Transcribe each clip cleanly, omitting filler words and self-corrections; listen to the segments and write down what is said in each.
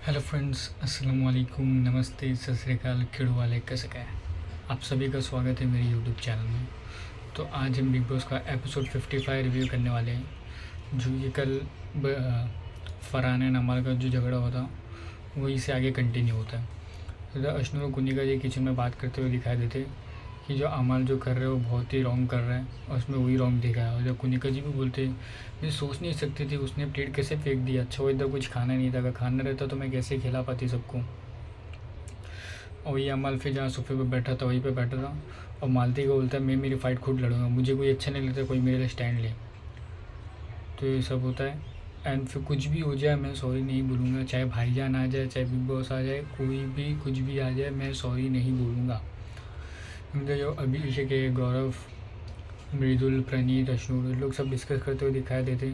Hello friends, अस्सलाम वालेकुम, नमस्ते, सत श्री अकाल, खिड़ू वाले कैसे क्या है। आप सभी का स्वागत है मेरे यूट्यूब चैनल में। तो आज हम बिग बॉस का एपिसोड 55 रिव्यू करने वाले हैं। जो ये कल फरहान एंड अमर का जो झगड़ा हुआ था वही से आगे कंटिन्यू होता है। तो अश्नू और कुनी का ये किचन में बात करते हुए दिखाई देते कि जो अमल जो कर रहे हैं वो बहुत ही रॉन्ग कर रहा है और उसमें वही रॉन्ग दिखा है। और जब कुनिका जी भी बोलते मैं सोच नहीं सकती थी उसने प्लेट कैसे फेंक दिया। अच्छा, वो इधर कुछ खाना नहीं था, अगर खाना रहता तो मैं कैसे खिला पाती सबको। और ये अमल फिर जहाँ सोफे पे बैठा था वहीं पे बैठा था और मालती को बोलता है मैं मेरी फ़ाइट खुद लड़ूंगा, मुझे कोई अच्छा नहीं लगता कोई मेरे लिए स्टैंड ले। तो ये सब होता है। एंड फिर कुछ भी हो जाए मैं सॉरी नहीं बोलूँगा, चाहे भाईजान आ जाए, चाहे बिग बॉस आ जाए, कोई भी कुछ भी आ जाए, मैं सॉरी नहीं बोलूँगा। क्योंकि जो अभिषेक है, गौरव, मृदुल, प्रणीत, अश्नूर लोग सब डिस्कस करते हुए दिखाई देते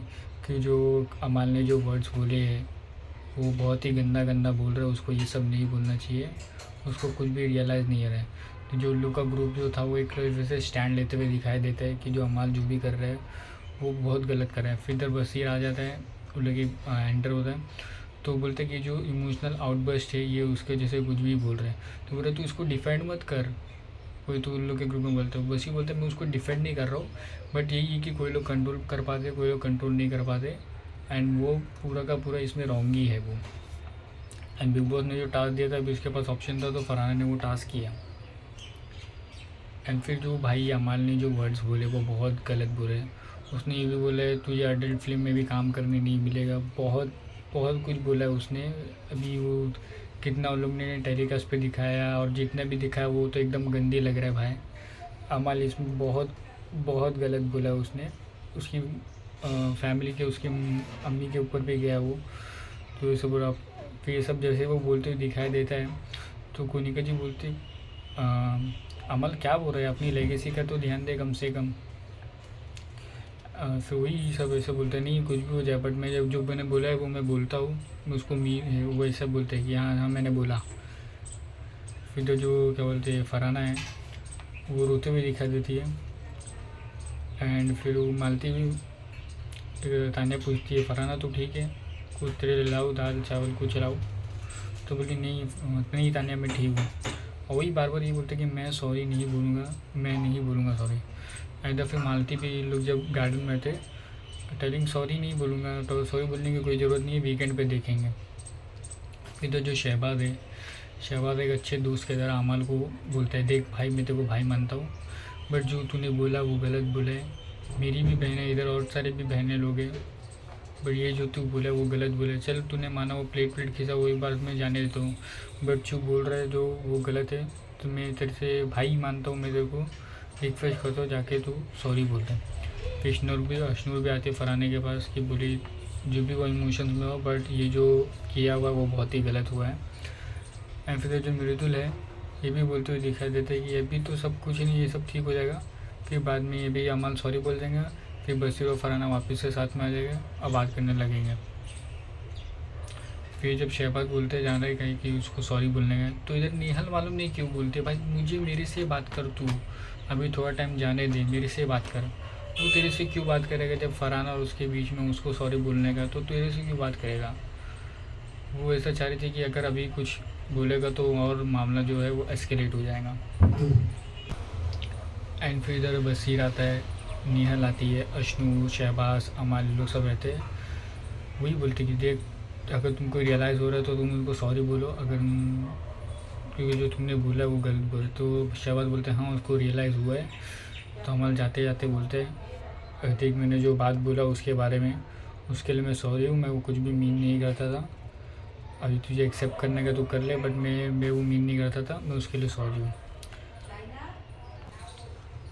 कि जो अमाल ने जो वर्ड्स बोले हैं वो बहुत ही गंदा गंदा बोल रहा है, उसको ये सब नहीं बोलना चाहिए, उसको कुछ भी रियलाइज़ नहीं हो रहा है। तो जो लोग का ग्रुप जो था वो एक तरह से स्टैंड लेते हुए दिखाई देता है कि जो अमाल जो भी कर रहा है वो बहुत गलत कर रहा है। फिर इधर बसीर आ जाता है, वो लोग एंटर होता है तो बोलते हैं कि जो इमोशनल आउटबर्स्ट है ये उसके जैसे कुछ भी बोल रहे हैं। तो बोल रहे तू इसको डिफेंड मत कर। कोई तो उन लोग के ग्रुप में बोलते हैं, बस ही बोलते हैं मैं उसको डिफेंड नहीं कर रहा हूँ, बट यही है कि कोई लोग कंट्रोल कर पाते, कोई लोग कंट्रोल नहीं कर पाते। एंड वो पूरा का पूरा इसमें रॉन्ग ही है वो। एंड बिग बॉस ने जो टास्क दिया था अभी उसके पास ऑप्शन था तो फरहाना ने वो टास्क किया। एंड फिर जो भाई अमाल ने जो वर्ड्स बोले वो बहुत गलत बोले। उसने ये भी बोला है तुझे अडल्ट फिल्म में भी काम करने नहीं मिलेगा, बहुत बहुत कुछ बोला है उसने। अभी वो कितना उन लोग ने टेलीकास्ट पे दिखाया और जितना भी दिखाया वो तो एकदम गंदी लग रहा है भाई। अमाल इसमें बहुत बहुत गलत बोला उसने, उसकी फैमिली के, उसकी अम्मी के ऊपर भी गया वो। तो ये सब बुरा। फिर ये सब जैसे वो बोलते हुए दिखाई देता है तो कोनिका जी बोलती अमल क्या बोल रहे हैं, अपनी लेगेसी का तो ध्यान दे कम से कम। फिर वही सब ऐसे बोलते नहीं कुछ भी हो जाए, बट मैं जब जो मैंने बोला है वो मैं बोलता हूँ, मैं उसको वो ऐसा बोलते हैं कि हाँ हाँ मैंने बोला। फिर तो जो क्या बोलते हैं फरहाना है वो रोते हुए दिखाई देती है। एंड फिर वो मालती भी तान्या पूछती है फरहाना तो ठीक है, कुछ तेरे लिए लाओ, दाल चावल कुछ लाओ। तो बोली नहीं नहीं तान्या मैं ठीक हूँ। और वही बार बार ये बोलते कि मैं सॉरी नहीं बोलूँगा, मैं नहीं बोलूँगा सॉरी। ऐसा फिर मालती भी लोग जब गार्डन में थे टेलिंग सॉरी नहीं बोलूँगा, तो सॉरी बोलने की कोई ज़रूरत नहीं है, वीकेंड पे देखेंगे। फिर तो जो शहबाज है, शहबाज एक अच्छे दोस्त की तरह अमाल को बोलता है देख भाई मैं तेरे को भाई मानता हूँ, बट जो तूने बोला वो गलत बोला है। मेरी भी बहनें इधर और सारे भी बहनें लोग हैं, बट ये जो तू बोला वो गलत बोला है। चल तूने माना वो प्लेट खींचा वो एक बार मैं जाने देता हूँ, बट जो बोल रहा है जो वो गलत है। तो मैं तेरे से भाई मानता हूँ, मैं तेरे को रिक्वेस्ट करता हूँ जाके तू सॉरी बोलता है। फिर अश्नूर भी आते फरहाने के पास कि बोली जो भी वो इमोशंस में हो, बट ये जो किया हुआ वो बहुत ही गलत हुआ है। एंड फिर जो मृदुल है ये भी बोलते हुए दिखाई देता है कि अभी तो सब कुछ नहीं, ये सब ठीक हो जाएगा, फिर बाद में ये भी अमल सॉरी बोल देंगे, फिर बसीर और फरहाना वापस से साथ में आ जाएगा और बात करने लगेंगे। फिर जब शहबाज बोलते जान रहे कहीं कि उसको सॉरी बोलने गए तो इधर निहल मालूम नहीं क्यों बोलते भाई मुझे मेरे से बात कर तू, अभी थोड़ा टाइम जाने दे, मेरे से बात कर। वो तेरे से क्यों बात करेगा जब फरहाना और उसके बीच में उसको सॉरी बोलने का, तो तेरे से क्यों बात करेगा। वो ऐसा चाह रही थी कि अगर अभी कुछ बोलेगा तो और मामला जो है वो एस्केलेट हो जाएगा। एंड फिर इधर बसीर आता है, निहल आती है, अश्नू, शहबाज, अमाल लोग सब रहते हैं। वही बोलते कि देख अगर तुमको रियलाइज़ हो रहा है तो तुम उनको सॉरी बोलो, अगर क्योंकि जो तुमने बोला वो गलत बोले। तो शहबाज बोलते हैं हाँ उसको रियलाइज़ हुआ है। तो अमल जाते जाते बोलते हैं देख मैंने जो बात बोला उसके बारे में उसके लिए मैं सॉरी हूँ, मैं वो कुछ भी मीन नहीं करता था, अभी तुझे एक्सेप्ट करने का तो कर ले, बट मैं वो मीन नहीं करता था, मैं उसके लिए सॉरी हूँ।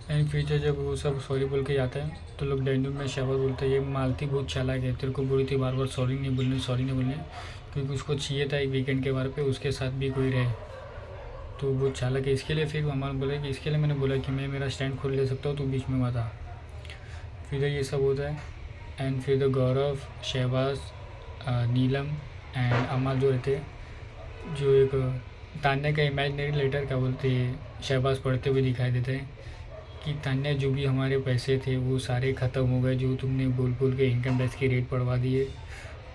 एंड फ्यूचर जब वो सब सॉरी बोल के जाता है तो लोग डाइनिंग में शहबाज बोलते हैं ये मालती बहुत चालाक है, तेरे को बोली थी बार बार सॉरी नहीं बोलनी, सॉरी नहीं बोलनी, क्योंकि उसको चाहिए था एक वीकेंड के बार पे उसके साथ भी कोई रहे, तो वो चालाक है इसके लिए। फिर हमारा बोला कि इसके लिए मैंने बोला कि मैं मेरा स्टैंड खोल ले सकता हूँ, तो बीच में मत आ। फिर ये सब होता है। एंड फिर तो गौरव, शहबाज, नीलम एंड अमल जो रहते जो एक तान्या का इमेजिनरी लेटर क्या बोलते हैं शहबाज पढ़ते हुए दिखाई देते हैं कि तान्या जो भी हमारे पैसे थे वो सारे ख़त्म हो गए, जो तुमने बोल बोल के इनकम टैक्स की रेट बढ़वा दिए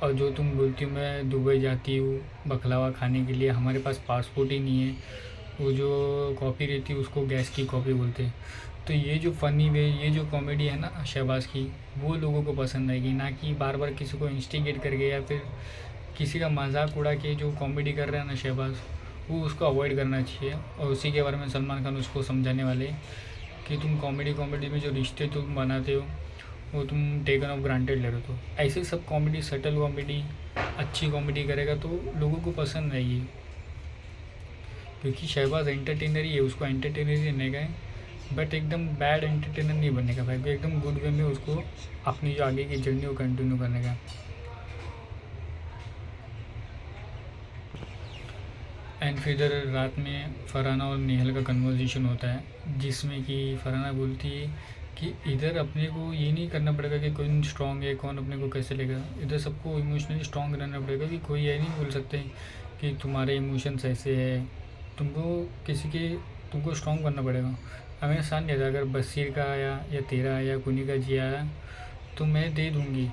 और जो तुम बोलती हो मैं दुबई जाती हूँ बकलावा खाने के लिए, हमारे पास पासपोर्ट ही नहीं है, वो जो कॉपी रहती है उसको गैस की कॉपी बोलते हैं। तो ये जो फ़नी वे, ये जो कॉमेडी है ना शहबाज की, वो लोगों को पसंद आएगी, ना कि बार बार किसी को इंस्टिगेट करके या फिर किसी का मजाक उड़ा के जो कॉमेडी कर रहा है ना शहबाज, वो उसको अवॉइड करना चाहिए। और उसी के बारे में सलमान खान उसको समझाने वाले कि तुम कॉमेडी में जो रिश्ते तुम बनाते हो वो तुम टेकन ऑफ ग्रांटेड ले रहे हो। तो ऐसे सब कॉमेडी, सटल कॉमेडी, अच्छी कॉमेडी करेगा तो लोगों को पसंद आएगी, क्योंकि शहबाज एंटरटेनर ही है, उसको एंटरटेनर ही रहने का है, बट एकदम बैड एंटरटेनर नहीं बनने का भाई, एकदम गुड वे में उसको अपनी जो आगे की जर्नी वो कंटिन्यू करने का। एंड फिर इधर रात में फरहाना और नेहल का कन्वर्सेशन होता है, जिसमें कि फरहाना बोलती है कि इधर अपने को ये नहीं करना पड़ेगा कि कौन स्ट्रांग है, कौन अपने को कैसे लेगा, इधर सबको इमोशनली स्ट्रांग रहना पड़ेगा, कि कोई ये नहीं बोल सकते कि तुम्हारे इमोशंस ऐसे है, तुमको किसी के तुमको स्ट्रांग करना पड़ेगा। हमें आसान नहीं था, अगर बशीर का आया या तेरा आया, कुनी का जी आया तो मैं दे दूँगी,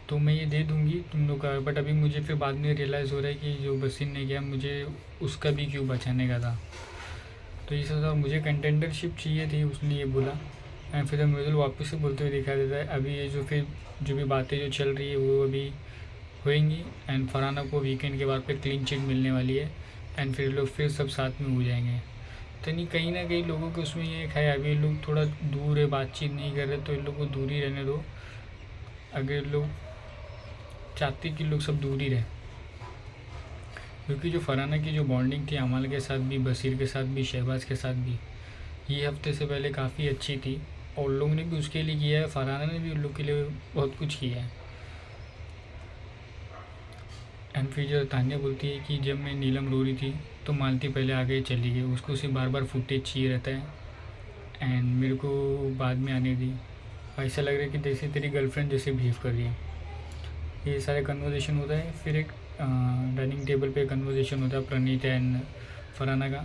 तो मैं ये दे दूँगी तुम लोग का, बट अभी मुझे फिर बाद में रियलाइज़ हो रहा है कि जो बशीर ने किया मुझे उसका भी क्यों बचाने का था। तो ये सब मुझे कंटेंडरशिप चाहिए थी, उसने ये बोला। एंड फिर मुझे वापस से बोलते हुए दिखाई देता है, अभी ये जो फिर जो भी बातें जो चल रही है वो अभी होएंगी। एंड फरहाना को वीकेंड के बाद फिर क्लीन चिट मिलने वाली है, एंड फिर लोग फिर सब साथ में हो जाएंगे। तो नहीं, कहीं ना कहीं लोगों को उसमें ये है, अभी लोग थोड़ा दूर है, बातचीत नहीं कर रहे, तो इन लोग को दूर ही रहने दो। अगर लोग चाहते कि लोग सब दूर ही रहे, क्योंकि जो फरहाना की जो बॉन्डिंग थी अमाल के साथ भी, बशीर के साथ भी, शहबाज के साथ भी, ये हफ्ते से पहले काफ़ी अच्छी थी, और लोगों ने भी उसके लिए किया है, फरहाना ने भी उन लोग के लिए बहुत कुछ किया है। एंड फिर जो तान्या बोलती है कि जब मैं नीलम रो रही थी तो मालती पहले आगे चली गई, उसको सिर्फ बार बार फुटेज चाहिए रहता है, एंड मेरे को बाद में आने दी, ऐसा लग रहा है कि जैसे तेरी गर्लफ्रेंड जैसे बिहेव कर रही है। ये सारे कन्वर्जेशन होता है। फिर एक डाइनिंग टेबल पे कन्वर्जेशन होता है प्रणीत एंड फरहाना का,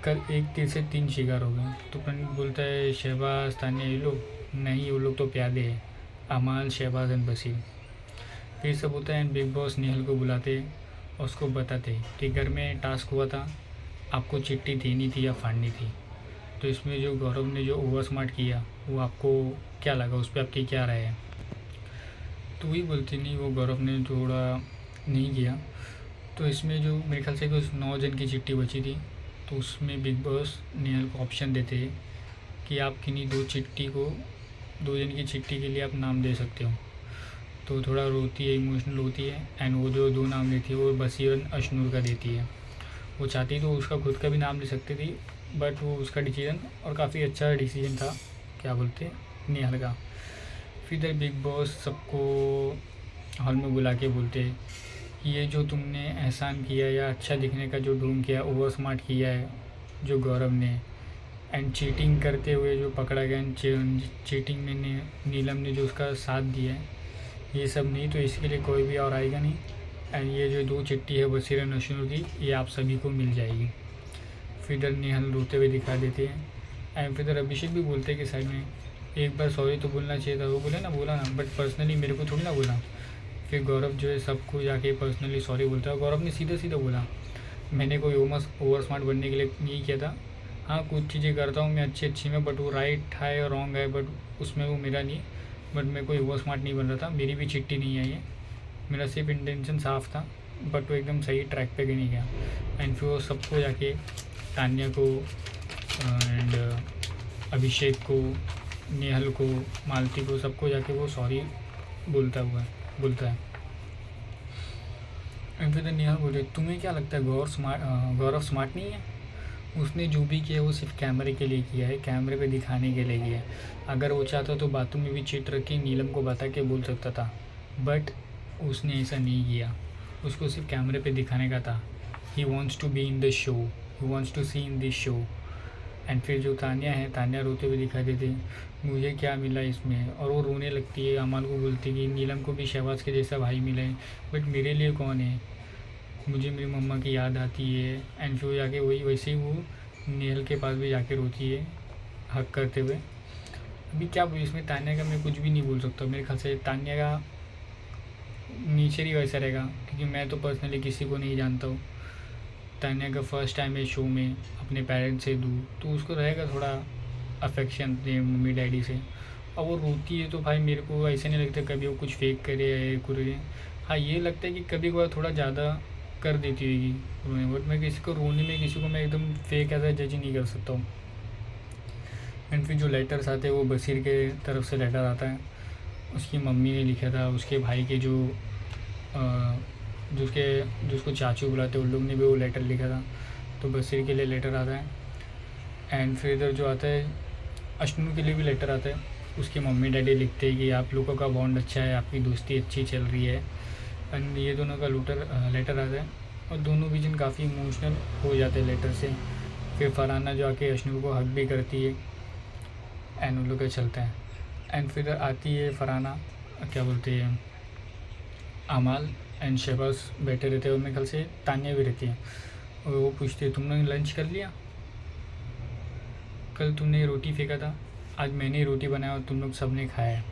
कल एक तीर से 3 शिकार हो गए। तो प्रणीत बोलता है शहबाज, तान्या ये लोग नहीं, वो लोग तो प्यादे हैं, अमाल, शहबाज एंड बशीर। फिर सब होता है एंड बिग बॉस नेहल को बुलाते और उसको बताते कि घर में टास्क हुआ था, आपको चिट्ठी देनी थी या फाड़नी थी। तो इसमें जो गौरव ने जो ओवर स्मार्ट किया वो आपको क्या लगा, उस पर आपकी क्या राय है। तो वही बोलती नहीं, वो गौरव ने थोड़ा नहीं किया। तो इसमें जो मेरे ख्याल से कुछ 9 जन की चिट्ठी बची थी, तो उसमें बिग बॉस नेहल को ऑप्शन देते हैं कि आप किन्हीं 2 जन की चिट्ठी के लिए आप नाम दे सकते हो। तो थोड़ा रोती है, इमोशनल होती है, एंड वो जो 2 नाम देती है वो बशीर और अशनूर का देती है। वो चाहती तो उसका खुद का भी नाम ले सकती थी, बट वो उसका डिसीजन, और काफ़ी अच्छा डिसीजन था, क्या बोलते हैं, नेहल का। फिर इधर बिग बॉस सबको हॉल में बुला के बोलते कि ये जो तुमने एहसान किया या अच्छा दिखने का जो ढोंग किया, ओवर स्मार्ट किया है जो गौरव ने, एंड चीटिंग करते हुए जो पकड़ा गया, चीटिंग में नीलम ने जो उसका साथ दिया है, ये सब नहीं, तो इसके लिए कोई भी और आएगा नहीं। एंड ये जो 2 चिट्ठी है बशीर नशूर की, ये आप सभी को मिल जाएगी। फिर इधर नेहल रोते हुए दिखा देते हैं, एंड फिर इधर अभिषेक भी बोलते हैं कि साइड में एक बार सॉरी तो बोलना चाहिए था, वो बोला ना, बट पर्सनली मेरे को थोड़ी ना बोला। फिर गौरव जो है सबको जाके पर्सनली सॉरी बोलता है। गौरव ने सीधा बोला, मैंने कोई ओवर स्मार्ट बनने के लिए नहीं किया था, हाँ कुछ चीज़ें करता हूँ मैं अच्छी में, बट वो राइट है या रॉन्ग है, बट उसमें वो मेरा नहीं, बट मैं कोई ओवर स्मार्ट नहीं बन रहा था, मेरी भी चिट्ठी नहीं आई है, मेरा सिर्फ इंटेंशन साफ था, बट वो एकदम सही ट्रैक पे नहीं गया। एंड फिर वो सबको जाके, तान्या को एंड अभिषेक को, नेहल को, मालती को, सबको जाके वो सॉरी बोलता है। एंड फिर नेहल बोले, तुम्हें क्या लगता है गौरव स्मार्ट नहीं है, उसने जो भी किया वो सिर्फ कैमरे के लिए किया है, कैमरे पे दिखाने के लिए किया है। अगर वो चाहता तो बातों में भी चिट रख के नीलम को बता के बोल सकता था, बट उसने ऐसा नहीं किया, उसको सिर्फ कैमरे पे दिखाने का था। He wants to be in the show, he wants to see in this show. And फिर जो तान्या है, तान्या रोते हुए दिखाई देती, मुझे क्या मिला इसमें, और वो रोने लगती है, अमाल को बोलती कि नीलम को भी शहबाज के जैसा भाई मिला है, बट मेरे लिए कौन है, मुझे मेरी मम्मा की याद आती है। एंड फिर जाके वैसे ही वो नेहल के पास भी जाके रोती है, हक करते हुए। अभी क्या बोलूँ, इसमें तान्या का मैं कुछ भी नहीं बोल सकता। मेरे ख्याल से तान्या का नेचर ही वैसा रहेगा, क्योंकि मैं तो पर्सनली किसी को नहीं जानता हूँ। तान्या का फर्स्ट टाइम है शो में अपने पेरेंट्स से दूर, तो उसको रहेगा थोड़ा अफेक्शन अपने मम्मी डैडी से। और वो रोती है तो भाई मेरे को ऐसे नहीं लगता कभी वो कुछ फेक करे या करे। हाँ, ये लगता है कि कभी कभार थोड़ा ज़्यादा कर देती होगी रोने, बट मैं किसी को रोने में किसी को मैं एकदम फेक ऐसा जज नहीं कर सकता हूँ। एंड फिर जो लेटर्स आते हैं वो बशीर के तरफ से लेटर आता है, उसकी मम्मी ने लिखा था, उसके भाई के जो जो उसको चाचू बुलाते उन लोग ने भी वो लेटर लिखा था, तो बशीर के लिए लेटर आता है। एंड फिर इधर जो आता है अश्नू के लिए भी लेटर आता है। उसके मम्मी डैडी लिखते हैं कि आप लोगों का बॉन्ड अच्छा है, आपकी दोस्ती अच्छी चल रही है। एंड ये दोनों का लेटर आता है और दोनों भी जन काफ़ी इमोशनल हो जाते हैं लेटर से। फिर फरहाना जो आके अश्नू को हक भी करती है एंड उन लोग का चलता है। एंड फिर आती है फरहाना, क्या बोलते हैं, अमाल एंड शहबाज बैठे रहते हैं और मेरे ख्याल से तान्या भी रहती है। और वो पूछती है तुमने लंच कर लिया, कल तुमने रोटी फेंका था, आज मैंने ही रोटी बनाया और तुम लोग सब ने खाया है।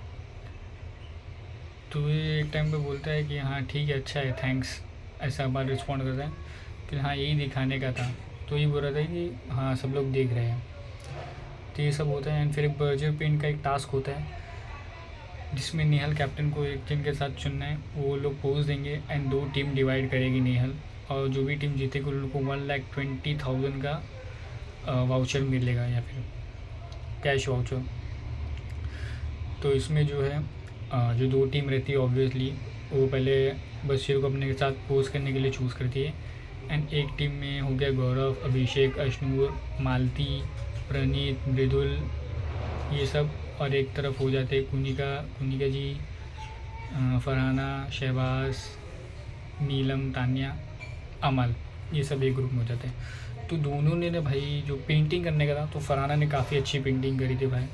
तो ये एक टाइम पे बोलता है कि हाँ ठीक है, अच्छा है, थैंक्स, ऐसा बार रिस्पॉन्ड करता है। फिर हाँ यही दिखाने का था, तो ये बोल रहा था कि हाँ सब लोग देख रहे हैं। तो ये सब होता है। एंड फिर एक बर्जर पेंट का एक टास्क होता है जिसमें नेहल कैप्टन को एक टीम के साथ चुनना है। वो लोग पोज देंगे एंड 2 टीम डिवाइड करेगी नेहल, और जो भी टीम जीतेगी उन लोग को 1,20,000 का वाउचर मिलेगा या फिर कैश वाउचर। तो इसमें जो है जो 2 टीम रहती है ऑब्वियसली वो पहले बशीर को अपने साथ पोज करने के लिए चूज़ करती है। एंड एक टीम में हो गया गौरव, अभिषेक, अश्नूर, मालती, प्रणीत, मृदुल, ये सब। और एक तरफ हो जाते कुनिका जी, फरहाना, शहबाज, नीलम, तान्या, अमल, ये सब एक ग्रुप में हो जाते हैं। तो दोनों ने ना भाई जो पेंटिंग करने का था, तो फरहाना ने काफ़ी अच्छी पेंटिंग करी थी भाई।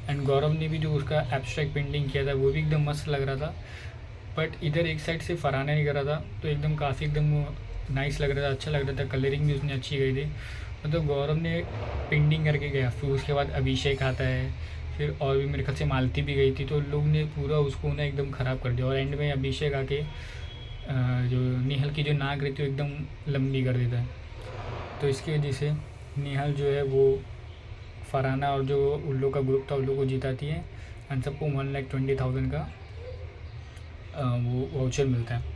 एंड गौरव ने भी जो उसका एब्स्ट्रैक्ट पेंटिंग किया था वो भी एकदम मस्त लग रहा था। बट इधर एक साइड से फरहाना ने करा था तो एकदम काफ़ी एकदम नाइस लग रहा था, अच्छा लग रहा था। कलरिंग भी उसने अच्छी करी थी। मतलब गौरव ने पेंटिंग करके गया, फिर उसके बाद अभिषेक आता है, फिर और भी मेरे ख्याल से मालती भी गई थी। तो लोग ने पूरा उसको ना एकदम ख़राब कर दिया। और एंड में अभिषेक आके जो नेहल की जो नाक रहती है वो एकदम लंबी कर देता है। तो इसकी वजह से नेहल जो है वो फरहाना और जो उन लोग का ग्रुप था उन लोग को जिताती है एंड सबको 1,20,000 का वो वाउचर मिलता है।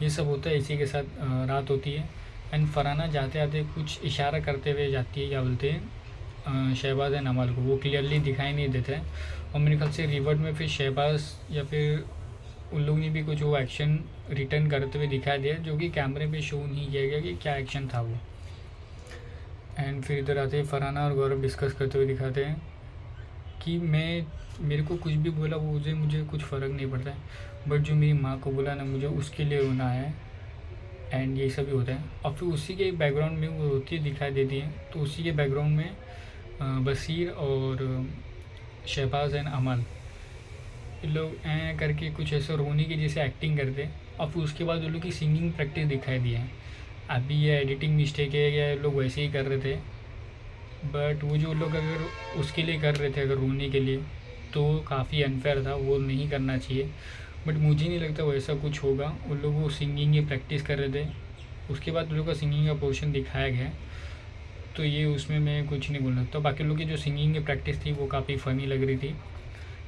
ये सब होता है। इसी के साथ रात होती है एंड फरहाना जाते आते कुछ इशारा करते हुए जाती है, क्या बोलते हैं, शहबाज एंड अमल को। वो क्लियरली दिखाई नहीं देता है। और मेरे ख्याल से रिवर्ट में फिर शहबाज या फिर उन लोग ने भी कुछ वो एक्शन रिटर्न करते हुए दिखाई दिया जो कि कैमरे पे शो नहीं किया गया कि क्या एक्शन था वो। एंड फिर इधर आते हैं फरहाना और गौरव डिस्कस करते हुए दिखाते हैं कि मेरे को कुछ भी बोला वो मुझे कुछ फ़र्क नहीं पड़ता है, बट जो मेरी माँ को बोला ना मुझे उसके लिए रोना है। एंड ये सब भी होता है। और फिर उसी के बैकग्राउंड में वो रोती दिखाई देती है, तो उसी के बैकग्राउंड में बशीर और शहबाज एंड अमल ये लोग ऐ करके कुछ ऐसा रोने की जैसे एक्टिंग करते हैं। और फिर उसके बाद उन लोग की सिंगिंग प्रैक्टिस दिखाई दी है। अभी ये एडिटिंग मिस्टेक है या लोग वैसे ही कर रहे थे, बट वो जो लोग अगर उसके लिए कर रहे थे अगर रोने के लिए तो काफ़ी अनफेयर था, वो नहीं करना चाहिए। बट मुझे नहीं लगता वैसा कुछ होगा। उन लोग वो सिंगिंग की प्रैक्टिस कर रहे थे, उसके बाद उन लोग का सिंगिंग का पोर्शन दिखाया गया, तो ये उसमें मैं कुछ नहीं बोल सकता। बाकी लोग की जो सिंगिंग की प्रैक्टिस थी वो काफ़ी फ़नी लग रही थी,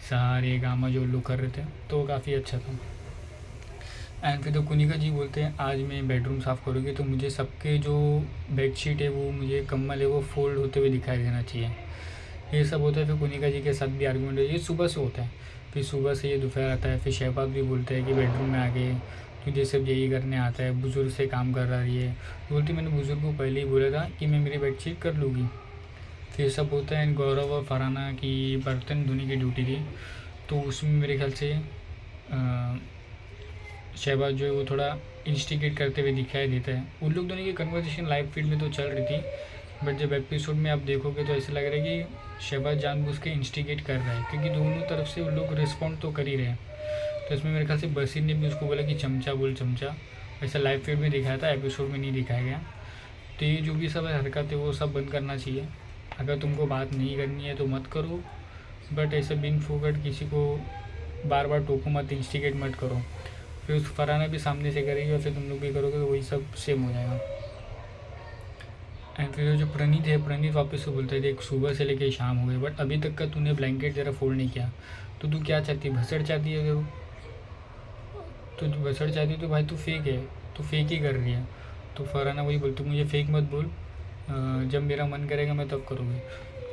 सारे गामा जो लोग कर रहे थे तो वो काफ़ी अच्छा था। एंड फिर तो कुनिका जी बोलते हैं आज मैं बेडरूम साफ़ करूँगी तो मुझे सबके जो बेडशीट है वो मुझे कम्बल है वो फोल्ड होते हुए दिखाई देना चाहिए। ये सब होता है। फिर कुनिका जी के साथ भी आर्गूमेंट है, ये सुबह से होता है। फिर सुबह से ये दोपहर आता है। फिर शहबाज भी बोलते हैं कि बेडरूम में आके तुझे सब यही करने आता है, बुज़ुर्ग से काम कर रही है। बोलती मैंने बुज़ुर्ग को पहले ही बोला था कि मैं मेरी बेडशीट कर लूँगी। फिर सब होता है। गौरव और फरहाना की बर्तन धोने की ड्यूटी थी, तो उसमें मेरे ख्याल से शहबाज जो है वो थोड़ा इंस्टिगेट करते हुए दिखाई देता है। उन लोग दोनों की कन्वर्सेशन लाइव फीड में तो चल रही थी, बट जब एपिसोड में आप देखोगे तो ऐसा लग रहा है कि शहबाज जानबूझ के इंस्टिगेट कर रहा है, क्योंकि दोनों तरफ से उन लोग रिस्पॉन्ड तो कर ही रहे हैं। तो इसमें मेरे ख्याल से बशीर ने भी उसको बोला कि चमचा बोल चमचा, ऐसा लाइव फीड में दिखाया था, एपिसोड में नहीं दिखाया गया। तो ये जो भी सब हरकत है वो सब बंद करना चाहिए। अगर तुमको बात नहीं करनी है तो मत करो, बट ऐसे बिन फोकट किसी को बार बार टोको मत, इंस्टिगेट मत करो, फिर उस फरहाना भी सामने से करेगी और फिर तुम लोग भी करोगे तो वही सब सेम हो जाएगा। एंड फिर जो प्रणीत है, प्रणीत वापस से बोलता है देख सुबह से लेके शाम हो गई बट अभी तक का तूने ब्लैंकेट जरा फोल्ड नहीं किया, तो तू क्या चाहती है, भसड़ चाहती है? अगर तो भसड़ चाहती है तो भाई तू फेक है, तू फेक ही कर रही है। तो फरहाना वही बोलती, मुझे फेक मत बोल, जब मेरा मन करेगा मैं तब करूँगी।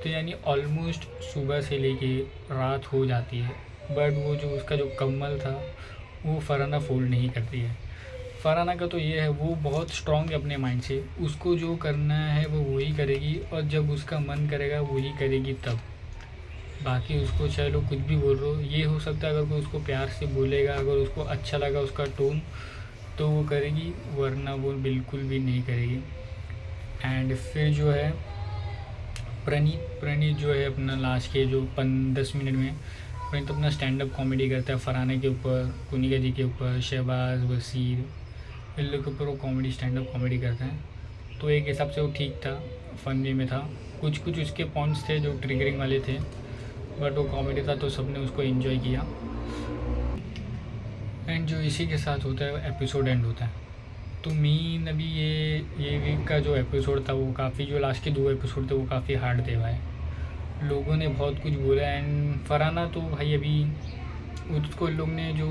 तो यानी ऑलमोस्ट सुबह से लेके रात हो जाती है बट वो जो उसका जो कम्बल था वो फरहाना फोल्ड नहीं करती है। फरहाना का तो ये है, वो बहुत स्ट्रॉन्ग है अपने माइंड से, उसको जो करना है वो वही करेगी और जब उसका मन करेगा वही करेगी तब। बाकी उसको चाहे लोग कुछ भी बोल रहे हो, ये हो सकता है अगर कोई उसको प्यार से बोलेगा, अगर उसको अच्छा लगा उसका टोन तो वो करेगी, वरना वो बिल्कुल भी नहीं करेगी। एंड फिर जो है प्रणीत जो है अपना लास्ट के जो 10 मिनट में प्रणीत अपना स्टैंड अप कॉमेडी करता है फरहाना के ऊपर, कुनिका जी के ऊपर, शहबाज, वसीर, इन लोग के ऊपर वो कॉमेडी स्टैंड अप कॉमेडी करते हैं। तो एक हिसाब से वो ठीक था, फन वे में था, कुछ कुछ उसके पॉइंट्स थे जो ट्रिगरिंग वाले थे बट वो कॉमेडी था तो सबने उसको एंजॉय किया। एंड जो इसी के साथ होता है एपिसोड एंड होता है। तो मेन अभी ये वीक का जो एपिसोड था वो काफ़ी, जो लास्ट के 2 एपिसोड थे वो काफ़ी हार्ड थे भाई, लोगों ने बहुत कुछ बोला। एंड फरहाना तो भाई अभी उसको लोग ने जो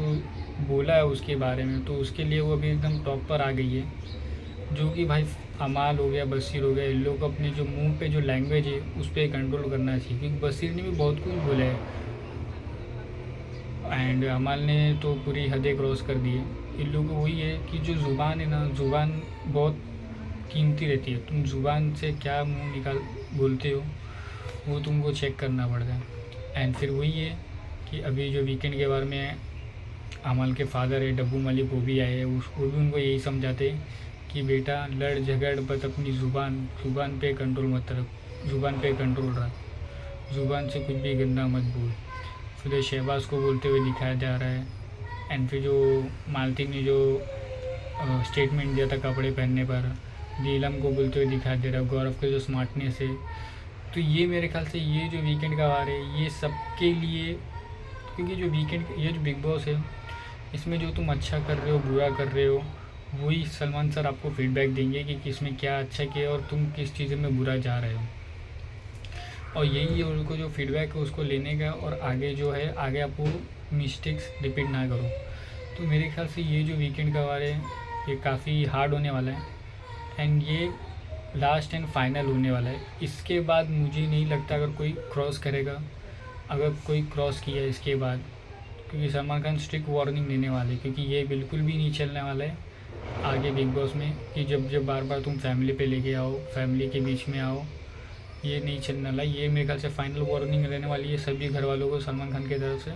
बोला है उसके बारे में तो उसके लिए वो अभी एकदम टॉप पर आ गई है, जो कि भाई अमाल हो गया, बशीर हो गया, इन लोग अपने जो मुंह पे जो लैंग्वेज है उस पर कंट्रोल करना चाहिए, क्योंकि बशीर ने भी बहुत कुछ बोला है एंड अमाल ने तो पूरी हदें क्रॉस कर दी है। इन लोगों को वही है कि जो ज़ुबान है ना, ज़ुबान बहुत कीमती रहती है, तुम ज़ुबान से क्या मुंह निकाल बोलते हो वो तुमको चेक करना पड़ता है। एंड फिर वही है कि अभी जो वीकेंड के बारे में अमाल के फादर है डब्बू मलिक वो भी आए हैं, उसको भी उनको यही समझाते कि बेटा लड़ झगड़ बट अपनी ज़ुबान पे कंट्रोल मत रख, ज़ुबान पे कंट्रोल रख, ज़ुबान से कुछ भी गंदा मत बोल। फिर शहबाज को बोलते हुए दिखाया जा रहा है। एंड फिर जो मालती ने जो स्टेटमेंट दिया था कपड़े पहनने पर, नीलम को बोलते हुए दिखाई दे रहा है, गौरव का जो स्मार्टनेस है। तो ये मेरे ख्याल से ये जो वीकेंड का वार है ये सबके लिए, क्योंकि जो वीकेंड ये जो बिग बॉस है इसमें जो तुम अच्छा कर रहे हो बुरा कर रहे हो वही सलमान सर आपको फीडबैक देंगे कि किसमें क्या अच्छा किया और तुम किस चीज़ में बुरा जा रहे हो। और यही है उनको जो फीडबैक है उसको लेने का और आगे जो है आगे आपको मिस्टेक्स रिपीट ना करो। तो मेरे ख्याल से ये जो वीकेंड का वार है ये काफ़ी हार्ड होने वाला है एंड ये लास्ट एंड फाइनल होने वाला है। इसके बाद मुझे नहीं लगता अगर कोई क्रॉस करेगा, अगर कोई क्रॉस किया इसके बाद, क्योंकि सलमान खान स्ट्रिक्ट वार्निंग देने वाले, क्योंकि ये बिल्कुल भी नहीं चलने वाला है आगे बिग बॉस में कि जब बार बार तुम फैमिली पे लेके आओ, फैमिली के बीच में आओ, ये नहीं चलने वाला। ये मेरे ख्याल से फाइनल वार्निंग रहने वाली है सभी घर वालों को सलमान खान की तरफ से।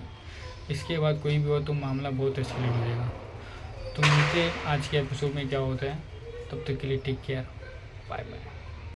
इसके बाद कोई भी हो तो मामला बहुत एस्केलेट हो जाएगा। तो मिलते हैं आज के एपिसोड में क्या होता है, तब तक के लिए टेक केयर, बाय बाय।